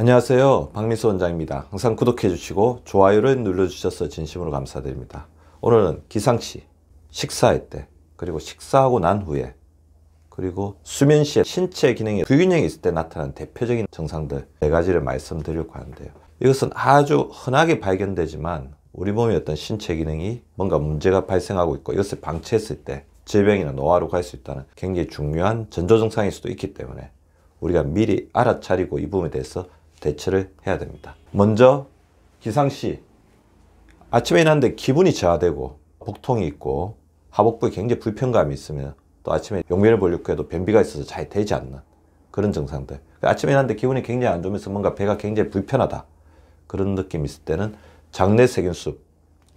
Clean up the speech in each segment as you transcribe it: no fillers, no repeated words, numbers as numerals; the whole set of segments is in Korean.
안녕하세요, 박미수 원장입니다. 항상 구독해 주시고 좋아요를 눌러주셔서 진심으로 감사드립니다. 오늘은 기상시, 식사할 때, 그리고 식사하고 난 후에, 그리고 수면 시에 신체 기능에 불균형이 있을 때 나타나는 대표적인 증상들 4가지를 말씀드리려고 하는데요. 이것은 아주 흔하게 발견되지만 우리 몸의 어떤 신체 기능이 뭔가 문제가 발생하고 있고 이것을 방치했을 때 질병이나 노화로 갈 수 있다는 굉장히 중요한 전조 증상일 수도 있기 때문에 우리가 미리 알아차리고 이 부분에 대해서 대처를 해야 됩니다. 먼저 기상시, 아침에 일어났는데 기분이 저하되고 복통이 있고 하복부에 굉장히 불편감이 있으면 또 아침에 용변을 보려고 해도 변비가 있어서 잘 되지 않는 그런 증상들, 아침에 일어났는데 기분이 굉장히 안 좋으면서 뭔가 배가 굉장히 불편하다 그런 느낌이 있을 때는 장내 세균수,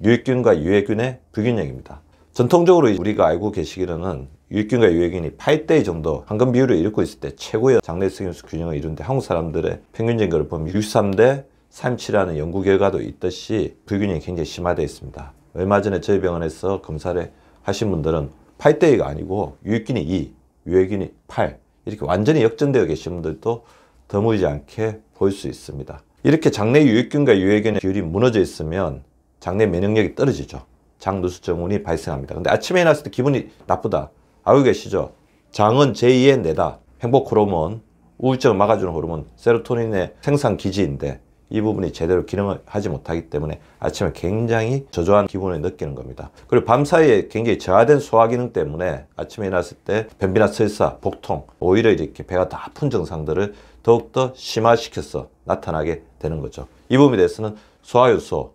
유익균과 유해균의 불균형입니다. 전통적으로 우리가 알고 계시기로는 유익균과 유해균이 8대2 정도 황금 비율을 이루고 있을 때 최고의 장내 세균수 균형을 이루는데 한국 사람들의 평균적인 것을 보면 63대 37이라는 연구 결과도 있듯이 불균형이 굉장히 심화되어 있습니다. 얼마 전에 저희 병원에서 검사를 하신 분들은 8대2가 아니고 유익균이 2, 유해균이 8 이렇게 완전히 역전되어 계신 분들도 드물지 않게 볼 수 있습니다. 이렇게 장내 유익균과 유해균의 비율이 무너져 있으면 장내 면역력이 떨어지죠. 장누수증후군이 발생합니다. 근데 아침에 일어났을 때 기분이 나쁘다. 알고 계시죠? 장은 제2의 뇌다. 행복 호르몬, 우울증을 막아주는 호르몬, 세로토닌의 생산 기지인데 이 부분이 제대로 기능을 하지 못하기 때문에 아침에 굉장히 저조한 기분을 느끼는 겁니다. 그리고 밤 사이에 굉장히 저하된 소화 기능 때문에 아침에 일어났을 때 변비나 설사, 복통, 오히려 이렇게 배가 더 아픈 증상들을 더욱더 심화시켜서 나타나게 되는 거죠. 이 부분에 대해서는 소화효소,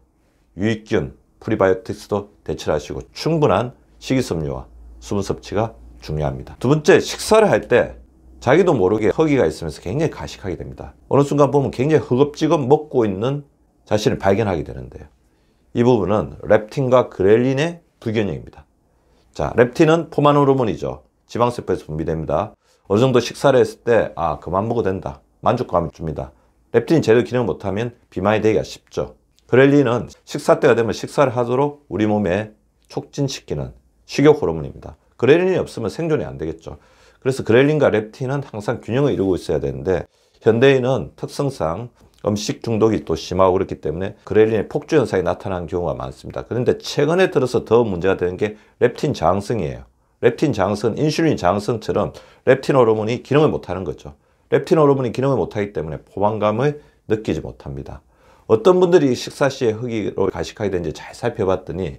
유익균, 프리바이오틱스도 대처를 하시고 충분한 식이섬유와 수분 섭취가 중요합니다. 두 번째, 식사를 할 때 자기도 모르게 허기가 있으면서 굉장히 가식하게 됩니다. 어느 순간 보면 굉장히 허겁지겁 먹고 있는 자신을 발견하게 되는데요. 이 부분은 렙틴과 그렐린의 불균형입니다. 자, 렙틴은 포만 호르몬이죠. 지방세포에서 분비됩니다. 어느 정도 식사를 했을 때 그만 먹어도 된다. 만족감을 줍니다. 렙틴이 제대로 기능을 못하면 비만이 되기가 쉽죠. 그렐린은 식사 때가 되면 식사를 하도록 우리 몸에 촉진시키는 식욕 호르몬입니다. 그렐린이 없으면 생존이 안 되겠죠. 그래서 그렐린과 렙틴은 항상 균형을 이루고 있어야 되는데 현대인은 특성상 음식 중독이 또 심하고 그렇기 때문에 그렐린의 폭주 현상이 나타나는 경우가 많습니다. 그런데 최근에 들어서 더 문제가 되는 게 렙틴 저항성이에요. 렙틴 저항성은 인슐린 저항성처럼 렙틴 호르몬이 기능을 못하는 거죠. 렙틴 호르몬이 기능을 못하기 때문에 포만감을 느끼지 못합니다. 어떤 분들이 식사 시에 허기로 가식하게 되는지 잘 살펴봤더니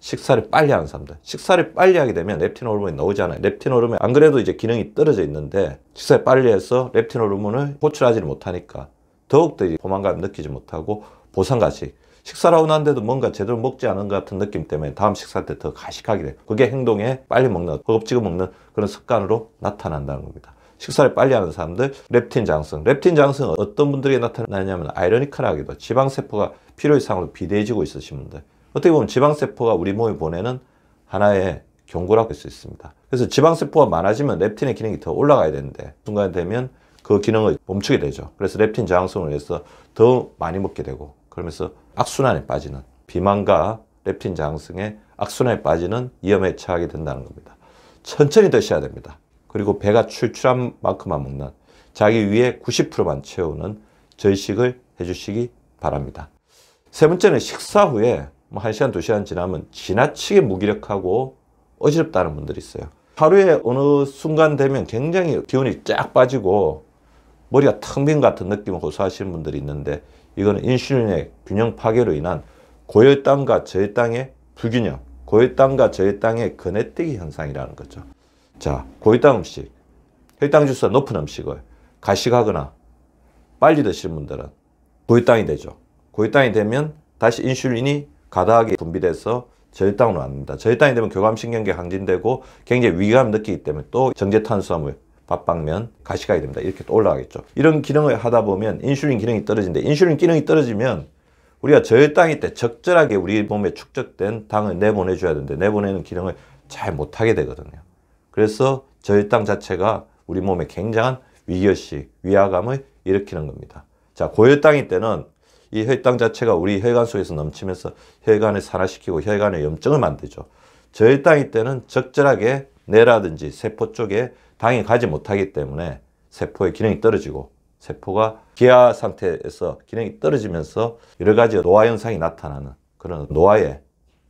식사를 빨리 하는 사람들, 식사를 빨리 하게 되면 렙틴 호르몬이 나오지 않아요. 렙틴 호르몬이 안 그래도 이제 기능이 떨어져 있는데 식사를 빨리 해서 렙틴 호르몬을 호출하지를 못하니까 더욱더 포만감을 느끼지 못하고 보상가식, 식사를 하고 난데도 뭔가 제대로 먹지 않은 것 같은 느낌 때문에 다음 식사 때 더 가식하게 돼요. 그게 행동에 빨리 먹는, 허겁지겁 먹는 그런 습관으로 나타난다는 겁니다. 식사를 빨리 하는 사람들, 렙틴 장성. 렙틴 장성은 어떤 분들에게 나타나냐면 아이러니컬하게도 지방세포가 필요 이상으로 비대해지고 있으신 분들. 어떻게 보면 지방세포가 우리 몸에 보내는 하나의 경고라고 할 수 있습니다. 그래서 지방세포가 많아지면 렙틴의 기능이 더 올라가야 되는데 순간이 되면 그 기능을 멈추게 되죠. 그래서 렙틴 저항성을 위해서 더 많이 먹게 되고 그러면서 악순환에 빠지는, 비만과 렙틴 저항성의 악순환에 빠지는 위험에 처하게 된다는 겁니다. 천천히 드셔야 됩니다. 그리고 배가 출출한 만큼만 먹는, 자기 위에 90%만 채우는 절식을 해주시기 바랍니다. 세 번째는 식사 후에 1시간, 2시간 지나면 지나치게 무기력하고 어지럽다는 분들이 있어요. 하루에 어느 순간 되면 굉장히 기운이 쫙 빠지고 머리가 텅 빈 같은 느낌을 호소하시는 분들이 있는데 이거는 인슐린의 균형 파괴로 인한 고혈당과 저혈당의 불균형, 고혈당과 저혈당의 거네뛰기 현상이라는 거죠. 자, 고혈당 음식, 혈당 지수가 높은 음식을 가식하거나 빨리 드시는 분들은 고혈당이 되죠. 고혈당이 되면 다시 인슐린이 과다하게 분비돼서 저혈당으로 갑니다. 저혈당이 되면 교감신경계 항진되고 굉장히 위기감을 느끼기 때문에 또 정제탄수화물, 밥방면, 가식하게 됩니다. 이렇게 또 올라가겠죠. 이런 기능을 하다 보면 인슐린 기능이 떨어지는데 인슐린 기능이 떨어지면 우리가 저혈당일 때 적절하게 우리 몸에 축적된 당을 내보내줘야 되는데 내보내는 기능을 잘 못하게 되거든요. 그래서 저혈당 자체가 우리 몸에 굉장한 위기의식, 위화감을 일으키는 겁니다. 자, 고혈당일 때는 이 혈당 자체가 우리 혈관 속에서 넘치면서 혈관을 산화시키고 혈관에 염증을 만들죠. 저혈당일 때는 적절하게 뇌라든지 세포 쪽에 당이 가지 못하기 때문에 세포의 기능이 떨어지고 세포가 기아 상태에서 기능이 떨어지면서 여러 가지 노화 현상이 나타나는 그런 노화에,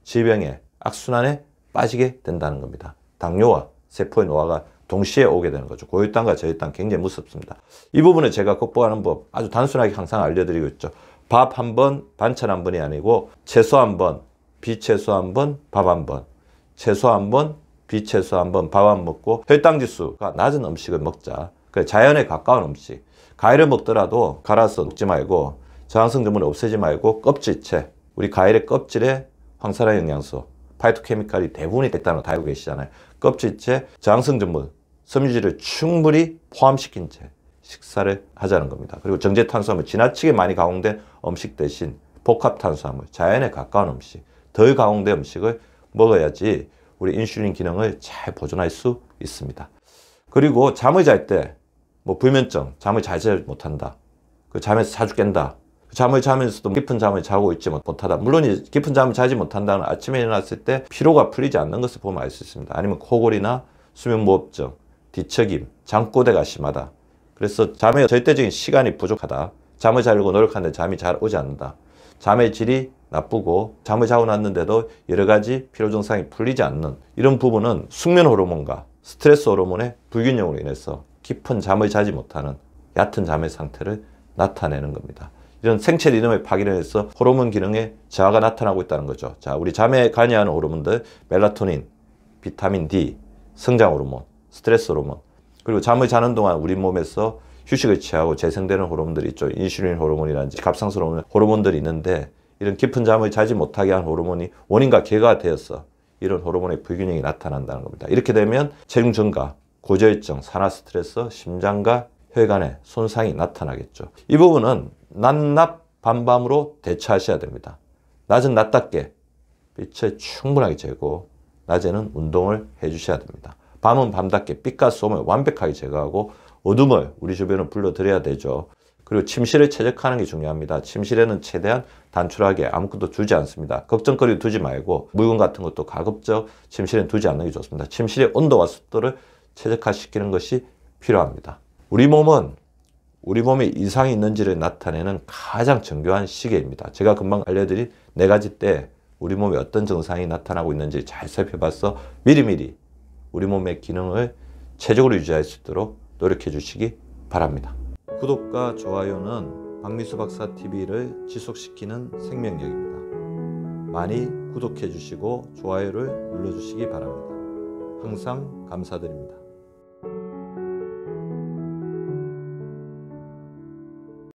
질병에, 악순환에 빠지게 된다는 겁니다. 당뇨와 세포의 노화가 동시에 오게 되는 거죠. 고혈당과 저혈당 굉장히 무섭습니다. 이 부분을 제가 극복하는 법 아주 단순하게 항상 알려드리고 있죠. 밥 한 번, 반찬 한 번이 아니고 채소 한 번, 비채소 한 번, 밥 한 번, 채소 한 번, 비채소 한 번, 밥 한 번 먹고 혈당 지수가 낮은 음식을 먹자. 그래, 자연에 가까운 음식. 과일을 먹더라도 갈아서 먹지 말고 저항성 전분을 없애지 말고 껍질채, 우리 과일의 껍질에 황산화 영양소, 파이토케미칼이 대부분이 있다는 거 다 알고 계시잖아요. 껍질째 저항성 전분, 섬유질을 충분히 포함시킨 채 식사를 하자는 겁니다. 그리고 정제 탄수화물, 지나치게 많이 가공된 음식 대신 복합 탄수화물, 자연에 가까운 음식, 덜 가공된 음식을 먹어야지 우리 인슐린 기능을 잘 보존할 수 있습니다. 그리고 잠을 잘 때 뭐 불면증, 잠을 잘 자지 못한다. 그 잠에서 자주 깬다. 잠을 자면서도 깊은 잠을 자고 있지 못하다. 물론 깊은 잠을 자지 못한다는 아침에 일어났을 때 피로가 풀리지 않는 것을 보면 알 수 있습니다. 아니면 코골이나 수면무호흡증, 뒤척임, 잠꼬대가 심하다. 그래서 잠에 절대적인 시간이 부족하다. 잠을 자려고 노력하는데 잠이 잘 오지 않는다. 잠의 질이 나쁘고 잠을 자고 났는데도 여러 가지 피로 증상이 풀리지 않는 이런 부분은 숙면 호르몬과 스트레스 호르몬의 불균형으로 인해서 깊은 잠을 자지 못하는 얕은 잠의 상태를 나타내는 겁니다. 이런 생체 리듬을 파괴해서 호르몬 기능에 저하가 나타나고 있다는 거죠. 자, 우리 잠에 관여하는 호르몬들, 멜라토닌, 비타민 D, 성장 호르몬, 스트레스 호르몬, 그리고 잠을 자는 동안 우리 몸에서 휴식을 취하고 재생되는 호르몬들이 있죠. 인슐린 호르몬이라든지 갑상선 호르몬들이 있는데 이런 깊은 잠을 자지 못하게 한 호르몬이 원인과 계가 되어서 이런 호르몬의 불균형이 나타난다는 겁니다. 이렇게 되면 체중 증가, 고저혈증, 산화 스트레스, 심장과 혈관에 손상이 나타나겠죠. 이 부분은 낮낮 밤밤으로 대처하셔야 됩니다. 낮은 낮답게 빛을 충분하게 쬐고 낮에는 운동을 해주셔야 됩니다. 밤은 밤답게 빛과 소음을 완벽하게 제거하고 어둠을 우리 주변으로 불러들여야 되죠. 그리고 침실을 최적화하는 게 중요합니다. 침실에는 최대한 단출하게 아무것도 두지 않습니다. 걱정거리 두지 말고 물건 같은 것도 가급적 침실에 두지 않는 게 좋습니다. 침실의 온도와 습도를 최적화시키는 것이 필요합니다. 우리 몸은 우리 몸에 이상이 있는지를 나타내는 가장 정교한 시계입니다. 제가 금방 알려드린 4가지 때 우리 몸에 어떤 증상이 나타나고 있는지 잘 살펴봐서 미리미리 우리 몸의 기능을 최적으로 유지할 수 있도록 노력해 주시기 바랍니다. 구독과 좋아요는 박미수 박사 TV를 지속시키는 생명력입니다. 많이 구독해 주시고 좋아요를 눌러 주시기 바랍니다. 항상 감사드립니다.